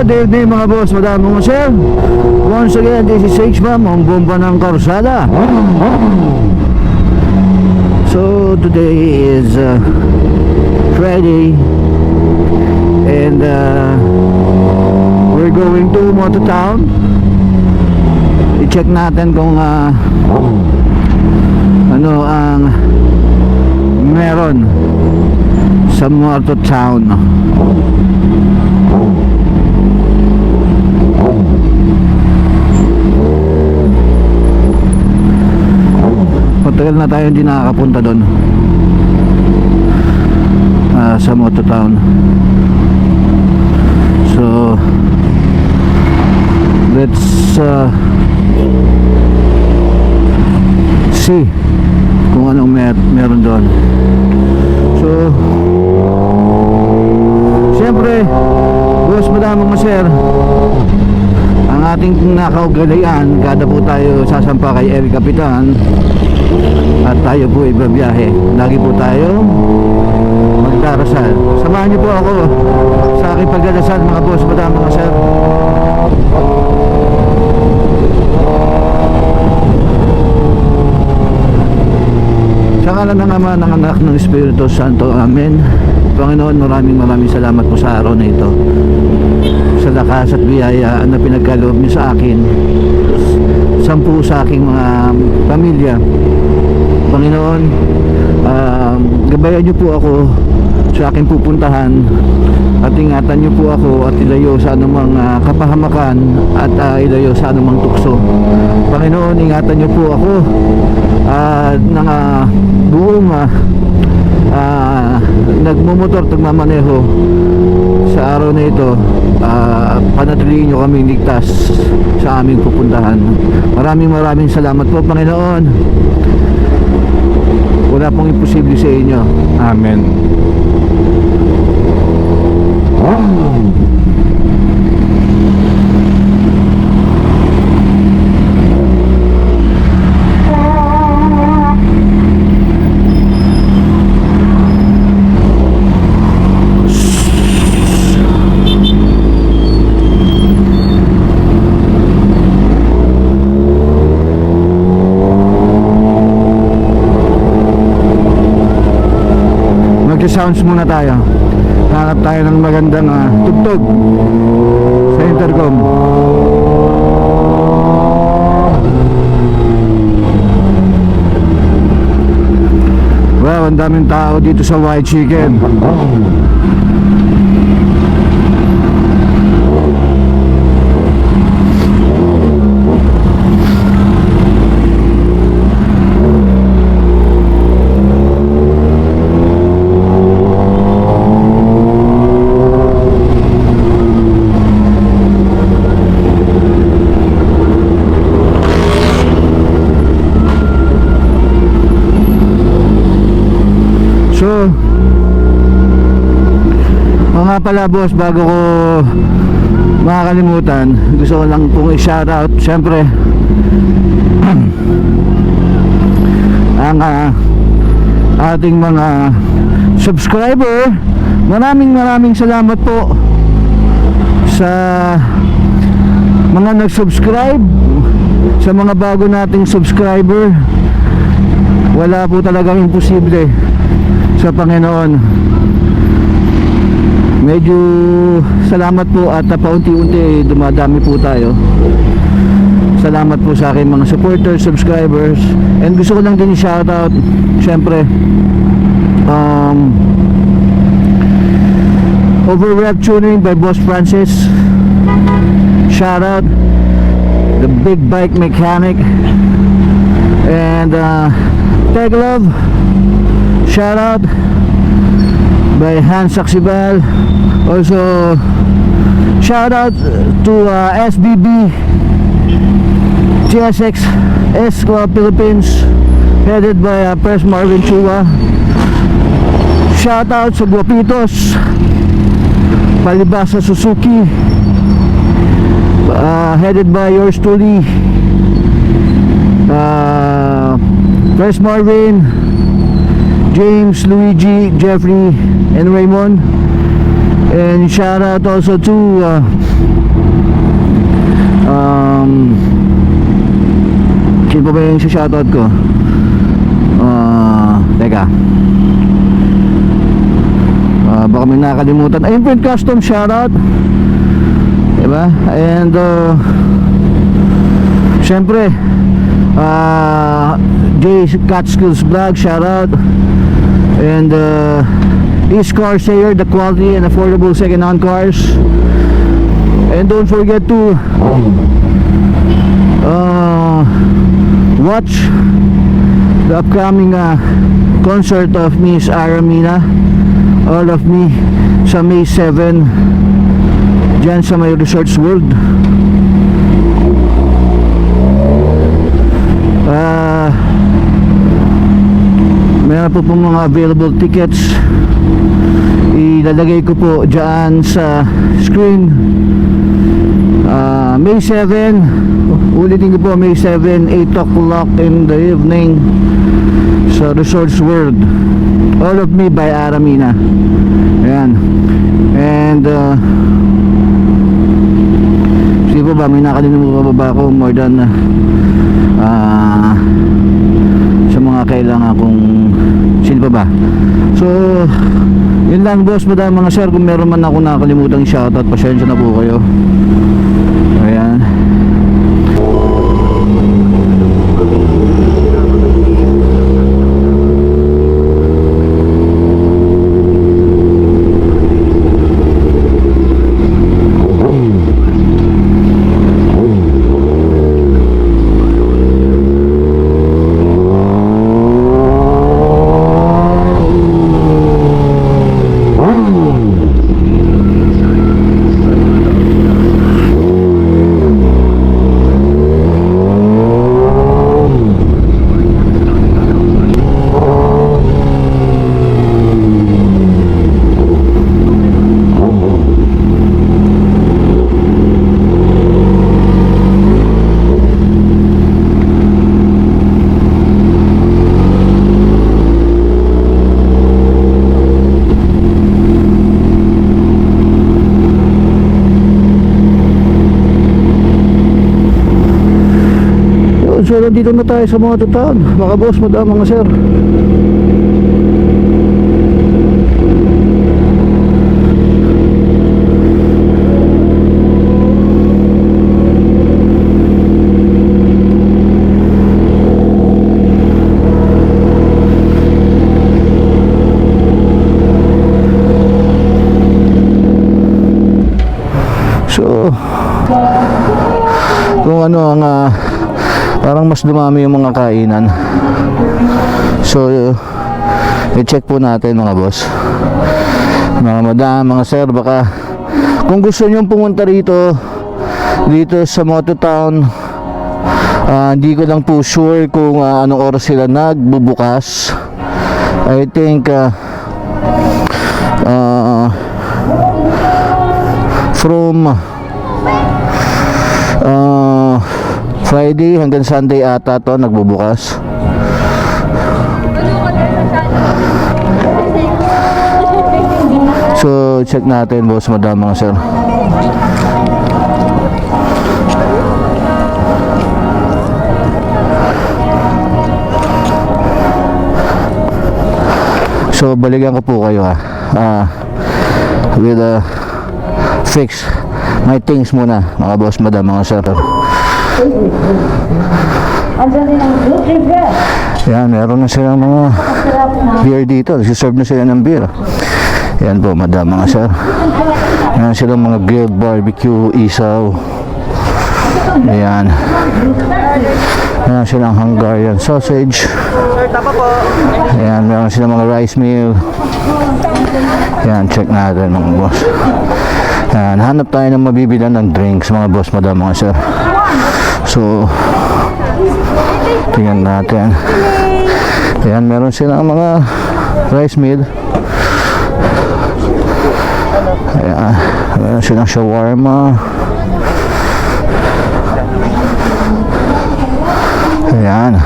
good evening mga boss, madam, mga sir. Once again, this is H-Ma'am, ang bomba ng karsada. So today is Friday, and we're going to Mototown. I-check natin kung ano ang meron sa Mototown. Matagal na tayo hindi nakakapunta doon sa Mototown. So let's see kung anong meron doon. So siyempre, boss, madam, mga sir, ang ating nakaugalian, kada po tayo sasampa kay Eric Kapitan at tayo po ibabiyahe, lagi po tayo magdarasal. Samahan niyo po ako sa aking pagdarasal, mga boss, madam, mga sir. Sa ngalan ng Ama, ng Anak, ng Espiritu Santo, Amen. Panginoon, maraming salamat po sa araw na ito, sa lakas at biyaya na pinagkaloob niyo sa akin, sampu sa aking mga pamilya. Panginoon, gabayan niyo po ako sa aking pupuntahan, at ingatan niyo po ako at ilayo sa anumang kapahamakan at ilayo sa anumang tukso. Panginoon, ingatan niyo po ako ng buong nagmumotor, nagmamaneho sa araw na ito. Panatilihin nyo kaming ligtas sa aming pupuntahan. Maraming salamat po, Panginoon. Wala pong imposible sa inyo. Amen. Sounds muna tayo. Hanap tayo ng magandang tugtog sa intercom. Wow, ang daming tao dito sa White Chicken. Nga pala, boss, bago ko makakalimutan, gusto ko lang pong i-shoutout syempre ang ating mga subscriber. Maraming salamat po sa mga nag-subscribe, sa mga bago nating subscriber. Wala po talagang imposible sa Panginoon. Medyo salamat po, at paunti-unti dumadami po tayo. Salamat po sa akin mga supporters, subscribers. And gusto ko lang din i-shoutout syempre Overwhelmed Tuning by Boss Francis. Shoutout the Big Bike Mechanic and Tag Love. Shoutout by Hans Saxibal. Also shout out to SBB GSX S Club Philippines, headed by Pres Marvin Chua. Shout out sa Guapitos, Palibasa Suzuki, headed by yours truly, Pres Marvin, James, Luigi, Jeffrey, and Raymond. And shout out also to sino pa ba yung shoutout ko? Teka, baka may nakalimutan. Imprint Custom, shoutout, diba? And syempre Jay Catskills Vlog, shoutout. And East Car Sayer, the quality and affordable second-hand cars. And don't forget to watch the upcoming concert of Miss Aramina, All of Me, sa May 7 dyan sa may Resorts World. Meron po pong mga available tickets, ilalagay ko po dyan sa screen. May 7, ulitin ko po, May 7, 8 o'clock in the evening sa Resorts World, All of Me by Aramina. Ayan. And sige po ba, may nakalimutan ba ako more than sa mga kailangan kong sino pa ba? So yun lang boss, madami mga sir. Kung meron man ako nakalimutan shoutout, pasensya na po kayo. Ayan. So nandito na tayo sa mga town, mga boss, madam, mga sir. So kung ano ang parang mas dumami yung mga kainan. So i-check po natin mga boss, mga madam, mga sir. Baka kung gusto nyo pumunta dito sa Mototown, hindi ko lang po sure kung anong oras sila nagbubukas. I think from Friday hanggang Sunday ata to nagbubukas. So check natin boss, madam, mga sir. So balikan ko po kayo with fix my things muna, mga boss, madam, mga sir. Yan, meron na silang mga beer dito. Nagsiserve na sila ng beer. Yan po, madam, mga sir. Yan silang mga grilled barbecue, isaw. Ayan. Ayan silang Hungarian sausage. Ayan, meron silang mga rice meal. Ayan, check natin mga boss. Ayan, hanap tayo ng mabibilan ng drinks, mga boss, madam, mga sir. So tingnan natin. Ayan, meron silang mga rice meal. Ayan, meron silang shawarma. Ayan,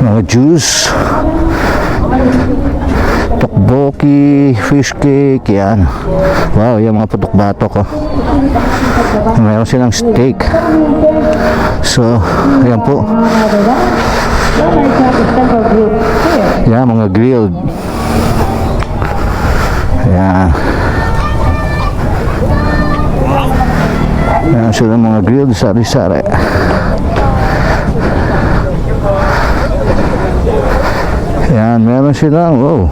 mga juice, tteokbokki, fish cake, yan. Wow, yung mga putok batok, oh. Meron silang steak. So, ayan po. Yan, mga grilled. Yan. Yan sila mga grilled sari-sari. Yan, meron silang, wow.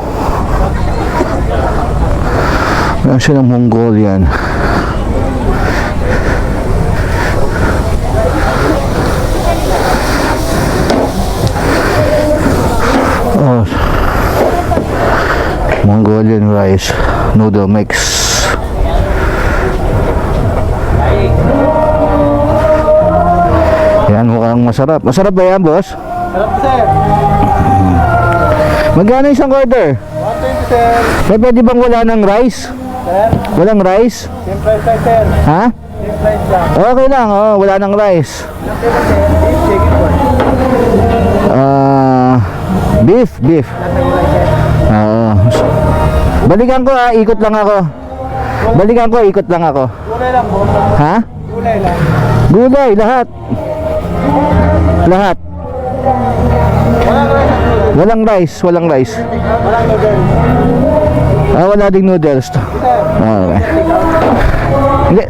Meron silang Mongolian. Oh, Mongolian rice noodle mix. Yan, mukhang masarap. Masarap ba yan, boss? Sarap, sir. Magkano isang order? 120, sir. Sir, pwede bang wala ng rice? Sir, Walang rice? same price lang, sir. Ha? Same price lang. Okay lang, oh, wala ng rice. Sir, beef chicken po. Beef. Oo. Balikan ko, ikot lang ako. Ikot lang ako. Gulay lang po. Ha? Gulay lang. Gulay, lahat. Lahat. Walang rice. Walang rice. Walang noodles. Wala ding noodles. Okay. Hindi.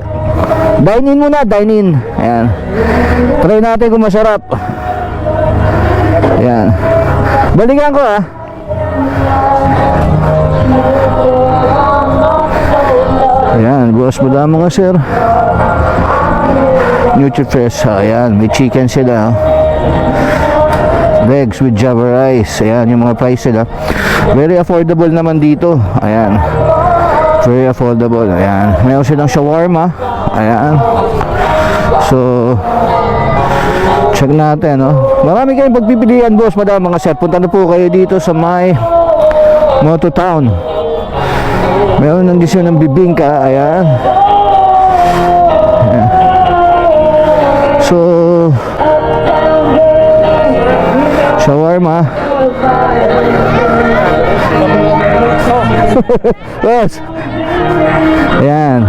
Dine in muna, dine in. Ayan. Try natin kung masarap. Ayan. Balikan ko, ah. Ayan, boss mo lang mga sir. NutriFresh. Ayan, may chicken sila, oh. Legs with java rice. Ayan, yung mga price sila. Very affordable naman dito. Ayan. Very affordable. Ayan. Mayroon silang shawarma. Ayan. So, check natin, no? Marami kayong pagpipilian, boss, madam, mga sir. Punta na po kayo dito sa may Moto Town. Meron ng disyo ng bibingka. Ayan. Ayan. So, shawarma. Boss. Ayan.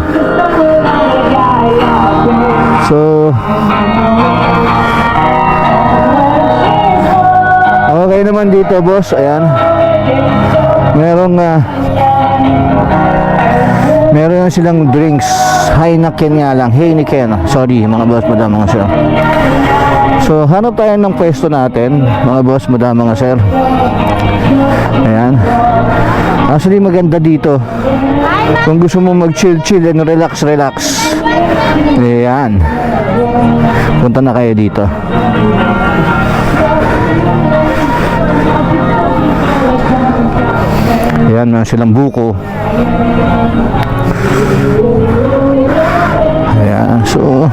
So, okay naman dito, boss. Ayan. Meron meron silang drinks. Heineken nga lang. Heineken. Sorry, mga boss, madam, mga sir. So, hanap tayo ng pwesto natin, mga boss, madam, mga sir. Ayan. Actually, maganda dito. Kung gusto mo mag-chill and relax. Ayan. Punta na kayo dito. Ayan, meron silang buko. Ayan, so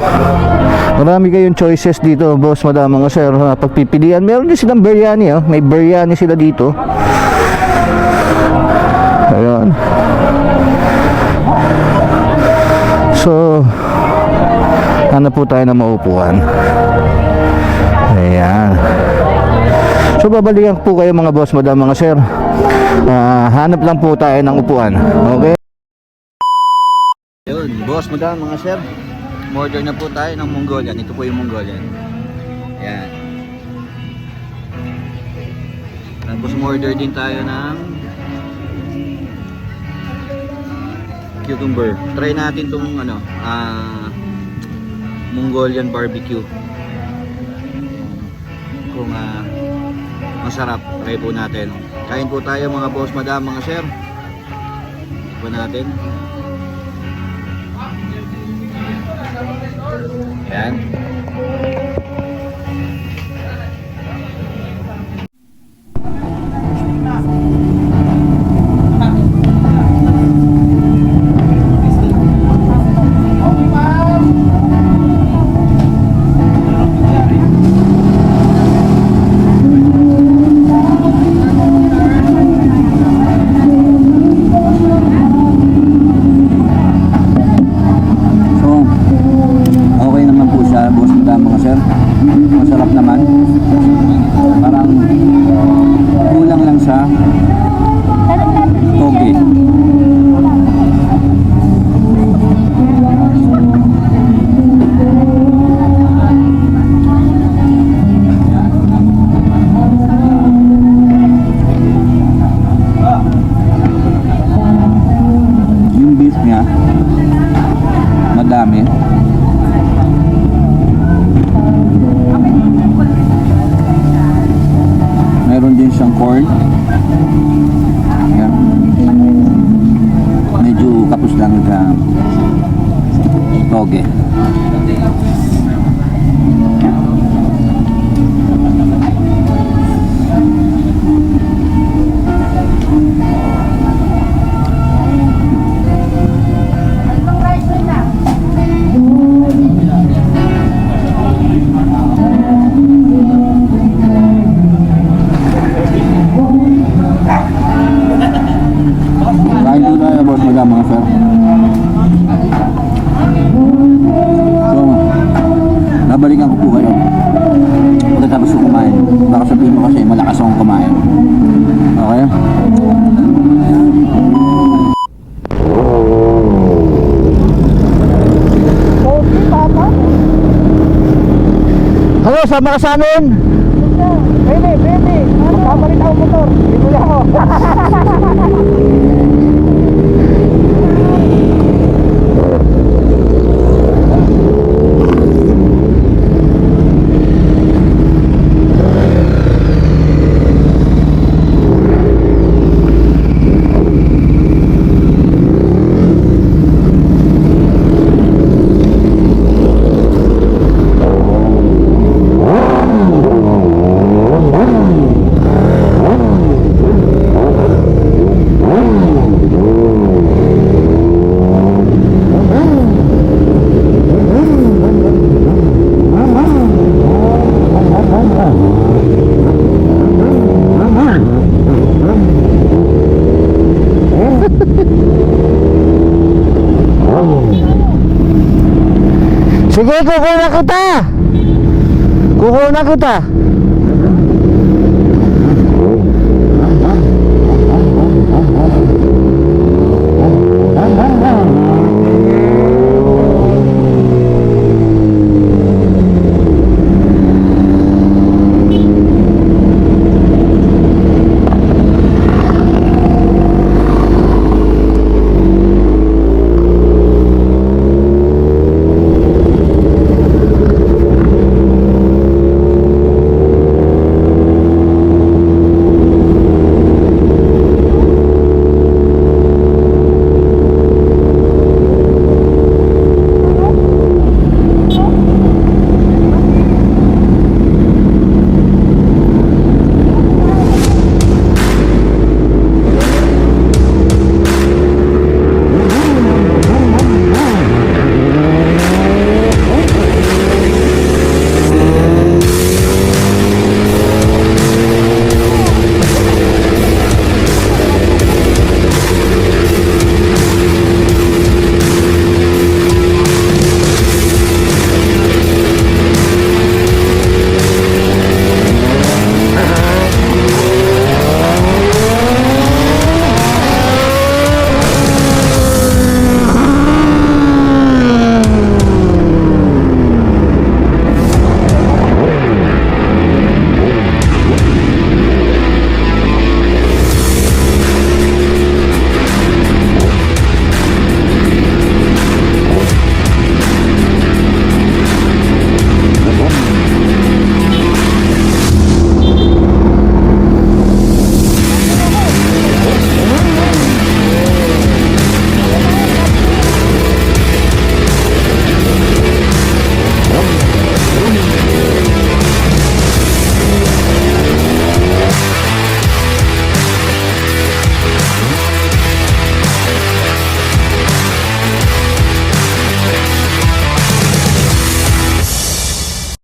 marami kayong choices dito, boss, madam, mga sir. Pagpipilian, meron din silang biryani, oh. May biryani sila dito. Ayan. So, hanap po tayo ng maupuan. Ayan. So, babalikan po kayo, mga boss, madam, mga sir. Hanap lang po tayo ng upuan. Okay? Yun, boss, madam, mga sir. Order na po tayo ng Mongolian. Ito po yung Mongolian. Ayan. Tapos order din tayo ng cucumber. Try natin tong Mongolian barbecue. Kung masarap, try po natin. Kain po tayo, mga boss, madam, mga sir. Iba natin. Ayan. Masarap naman. Parang kulang lang sa corn. Ayan. Medyo kapos lang sa toge. Kain po tayo, boss, madam, mga sir. So, babalikan ko po kayo pagkatapos ko kumain. Baka sabihin mo kasi malakas akong kumain. Okay? Okay, papa. Hello, sama ka sa amin. Pwede. Magpapalit ako motor. Bibili ako. Sige, kukunan kita.